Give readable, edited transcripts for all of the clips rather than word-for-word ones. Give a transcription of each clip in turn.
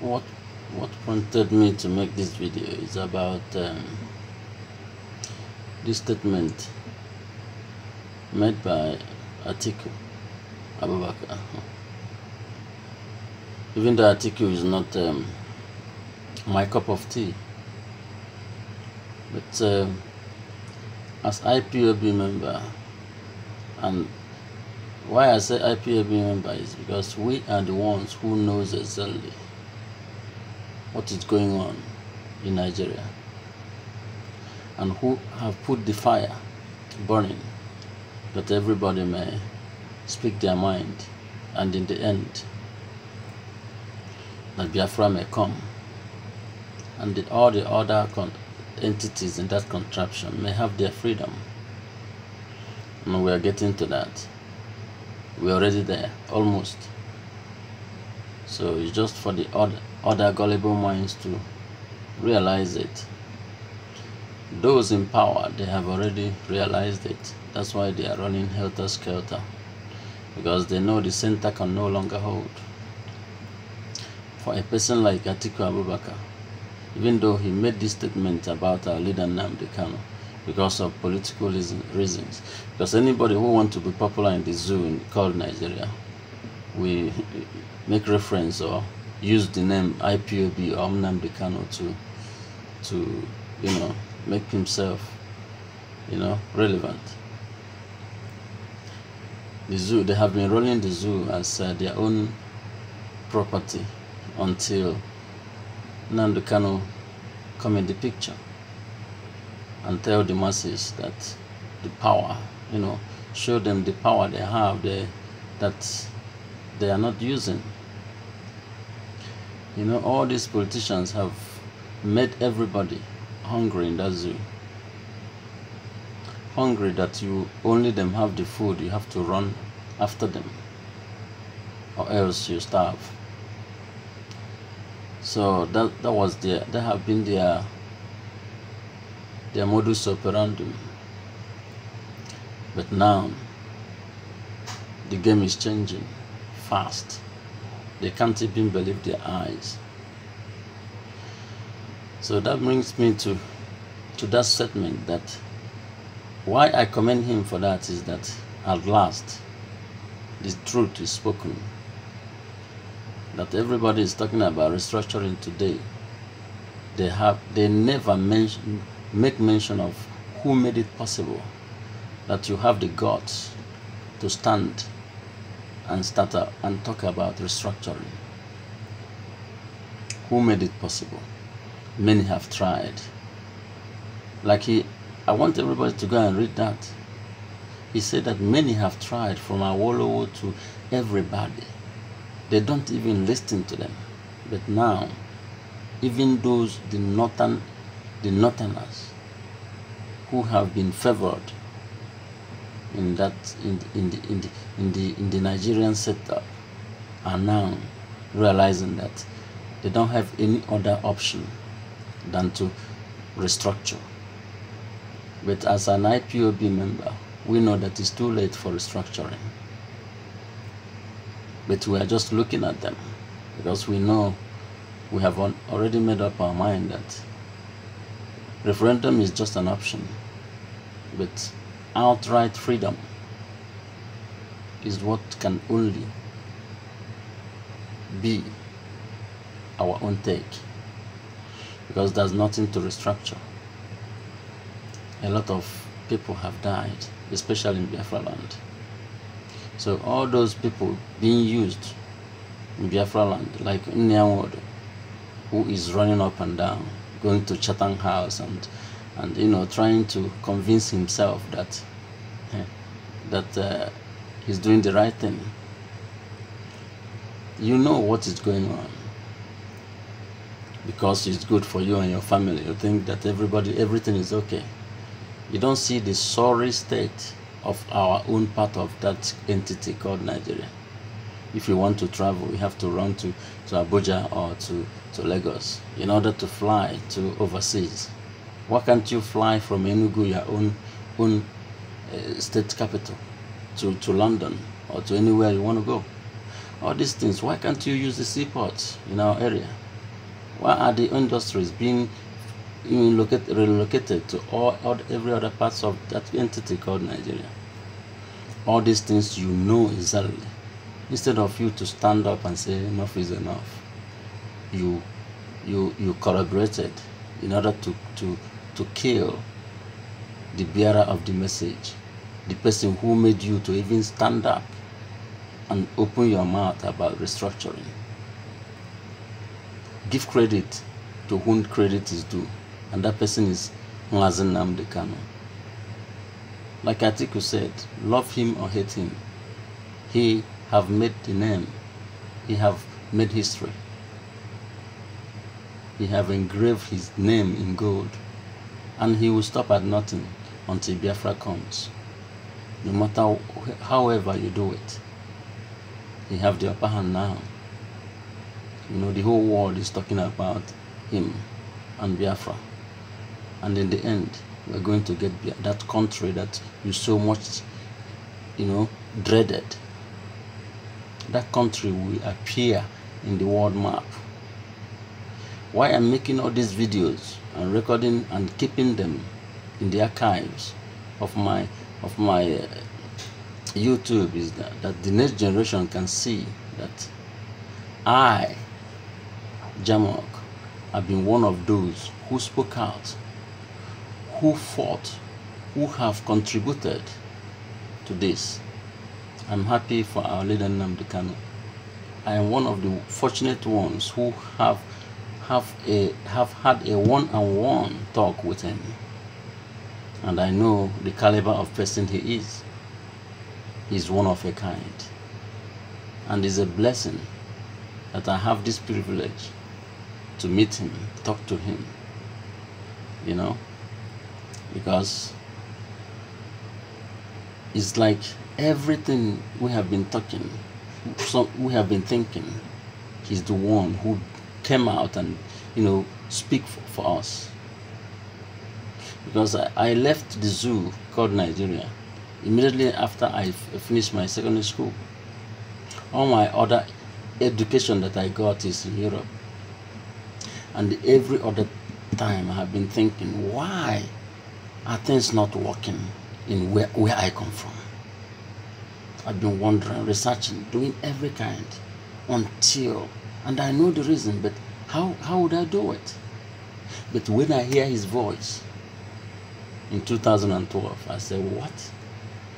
what prompted me to make this video is about this statement made by Atiku Abubakar. Even though Atiku is not my cup of tea, but as IPOB member, and why I say IPOB member is because we are the ones who knows exactly what is going on in Nigeria and who have put the fire burning that everybody may speak their mind, and in the end that Biafra may come, and all the other entities in that contraption may have their freedom. And we are getting to that. We're already there, almost. So it's just for the other gullible minds to realize it. Those in power, they have already realized it. That's why they are running helter-skelter, because they know the center can no longer hold. For a person like Atiku Abubakar, even though he made this statement about our leader Nnamdi Kanu because of political reasons, because anybody who wants to be popular in the zoo called Nigeria, we make reference or use the name IPOB or Nnamdi Kanu to make himself relevant. The zoo, they have been running the zoo as their own property until Nnamdi Kanu come in the picture and tell the masses that the power, show them the power they have that they are not using. All these politicians have made everybody hungry in that zoo. Hungry that you only them have the food, you have to run after them, or else you starve. So that have been their modus operandi. But now the game is changing fast. They can't even believe their eyes. So that brings me to that statement, that why I commend him for that is that at last the truth is spoken. That everybody is talking about restructuring today. They never make mention of who made it possible that you have the guts to stand and start up and talk about restructuring. Who made it possible? Many have tried. I want everybody to go and read that. He said that many have tried, from Awolowo to everybody. They don't even listen to them. But now, even those the northerners who have been favored in the Nigerian setup are now realizing that they don't have any other option than to restructure. But as an IPOB member, we know that it's too late for restructuring. But we are just looking at them because we know we have already made up our mind that referendum is just an option. But outright freedom is what can only be our own take, because there's nothing to restructure. A lot of people have died, especially in Biafra land. So all those people being used in Biafra land, like Nyawodo, who is running up and down, going to Chatham House and trying to convince himself that he's doing the right thing. You know what is going on, because it's good for you and your family. You think that everything is okay. You don't see the sorry state of our own part of that entity called Nigeria. If you want to travel, you have to run to Abuja or to Lagos in order to fly to overseas. Why can't you fly from Enugu, your own state capital, to London or to anywhere you want to go? All these things, why can't you use the seaports in our area? Why are the industries being relocated to every other parts of that entity called Nigeria? All these things you know exactly. Instead of you to stand up and say enough is enough, you collaborated in order to kill the bearer of the message, the person who made you to even stand up and open your mouth about restructuring. Give credit to whom credit is due, and that person is Mazen Nnamdi Kanu. Like Atiku said, love him or hate him, he have made the name, he have made history. He have engraved his name in gold, and he will stop at nothing until Biafra comes. No matter however you do it, he have the upper hand now. You know, the whole world is talking about him and Biafra, and in the end, we're going to get that country that you so much, dreaded. That country will appear in the world map. Why I'm making all these videos and recording and keeping them in the archives of my YouTube is that the next generation can see that I, Jamok, have been one of those who spoke out, who fought, who have contributed to this. I'm happy for our leader Nnamdi Kanu. I am one of the fortunate ones who have had a one-on-one talk with him, and I know the caliber of person he is. He's one of a kind, and it's a blessing that I have this privilege to meet him, talk to him, because it's like everything we have been talking, we have been thinking, he's the one who came out and speak for us. Because I left the zoo called Nigeria immediately after I finished my secondary school. All my other education that I got is in Europe, and every other time I have been thinking, why are things not working in where I come from? I've been wondering, researching, doing every kind until, and I know the reason, but how would I do it? But when I hear his voice in 2012, I said, what?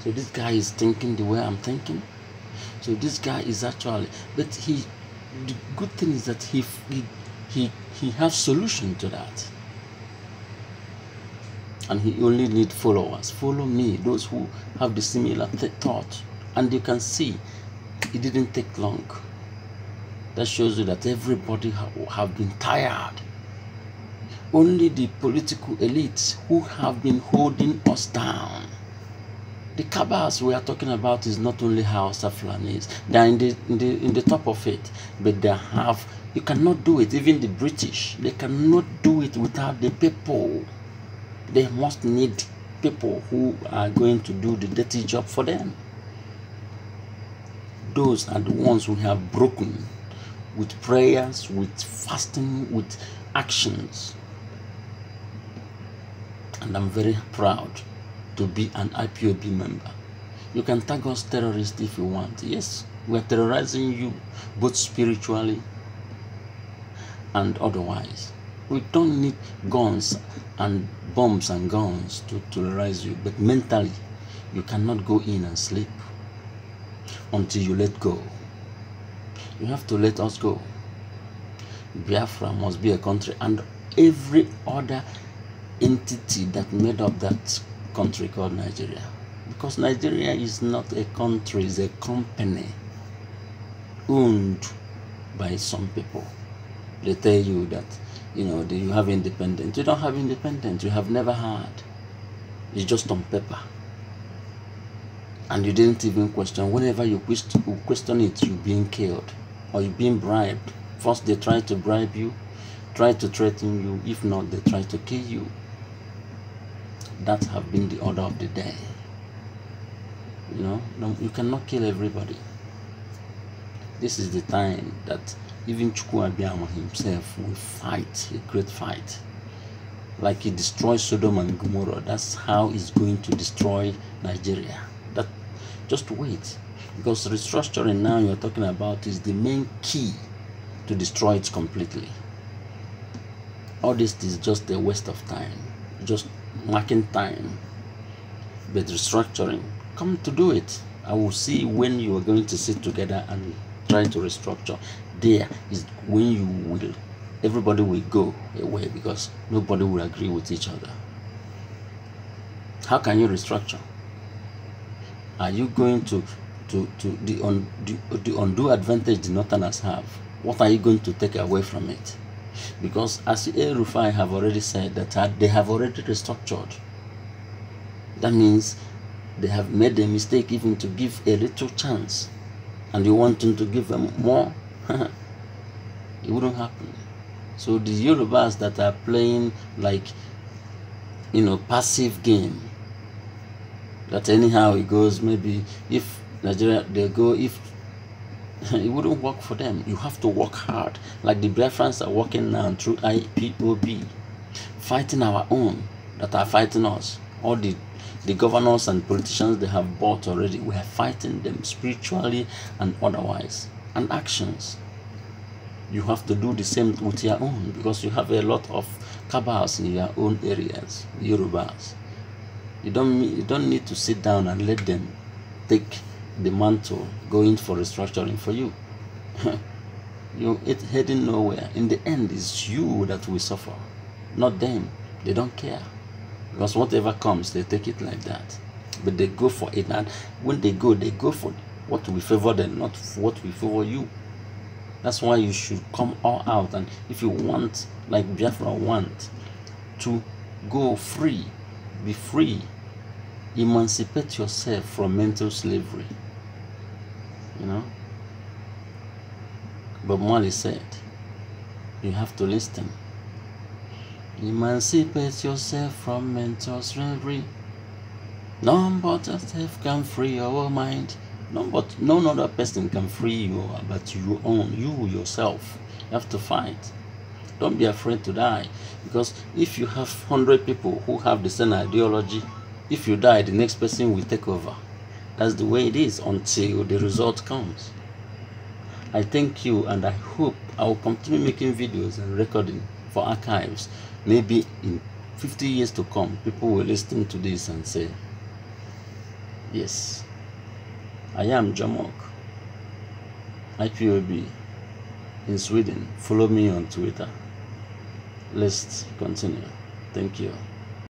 So this guy is thinking the way I'm thinking? So this guy is actually, but the good thing is that he has solution to that. And he only need followers. Follow me, those who have the similar thought. And you can see, it didn't take long. That shows you that everybody have been tired. Only the political elites who have been holding us down. The cabals we are talking about is not only Hausa Fulanis. They are in the top of it, but they have. You cannot do it. Even the British, they cannot do it without the people. They must need people who are going to do the dirty job for them. Those are the ones who have broken with prayers, with fasting, with actions. And I'm very proud to be an IPOB member. You can tag us terrorists if you want. Yes, we are terrorizing you both spiritually and otherwise. We don't need guns and bombs and guns to terrorize you, but mentally you cannot go in and sleep until you let go. You have to let us go. Biafra must be a country, and every other entity that made up that country called Nigeria. Because Nigeria is not a country, it's a company owned by some people. They tell you that, you have independence. You don't have independence. You have never had. It's just on paper. And you didn't even question. Whenever you question it, you're being killed or you're being bribed. First, they try to bribe you, try to threaten you. If not, they try to kill you. That have been the order of the day. You cannot kill everybody. This is the time that Even Chukwuabiama himself will fight a great fight. Like he destroyed Sodom and Gomorrah, that's how he's going to destroy Nigeria. That, just wait. Because restructuring now you're talking about is the main key to destroy it completely. All this is just a waste of time, just marking time. But restructuring, come to do it. I will see when you are going to sit together and try to restructure. There is when you will, everybody will go away because nobody will agree with each other. How can you restructure? Are you going to the undue advantage the Northerners have? What are you going to take away from it? Because as El-Rufai have already said that they have already restructured. That means they have made a mistake even to give a little chance, and you want them to give them more. It wouldn't happen. So the Yorubas that are playing like, you know, passive game, that anyhow it goes, maybe if Nigeria they go, if it wouldn't work for them. You have to work hard, like the Biafrans are working now through IPOB, fighting our own that are fighting us. All the governors and politicians they have bought already, we are fighting them spiritually and otherwise, and actions. You have to do the same with your own, because you have a lot of cabals in your own areas, Yorubas. You don't need to sit down and let them take the mantle going for restructuring for you. It's heading nowhere. In the end, it's you that will suffer, not them. They don't care, because whatever comes, they take it like that. But they go for it, and when they go for what will favor them, not what will favor you. That's why you should come all out. And if you want, like Biafra want, to go free, be free, emancipate yourself from mental slavery, you know. But Marley said, you have to listen. Emancipate yourself from mental slavery. None but yourself can free your mind. No other person can free you but you yourself. You have to fight. Don't be afraid to die, because if you have 100 people who have the same ideology, if you die, the next person will take over. That's the way it is until the result comes. I thank you, and I hope I will continue making videos and recording for archives. Maybe in 50 years to come, people will listen to this and say, yes, I am Jamok, IPOB in Sweden. Follow me on Twitter. Let's continue. Thank you.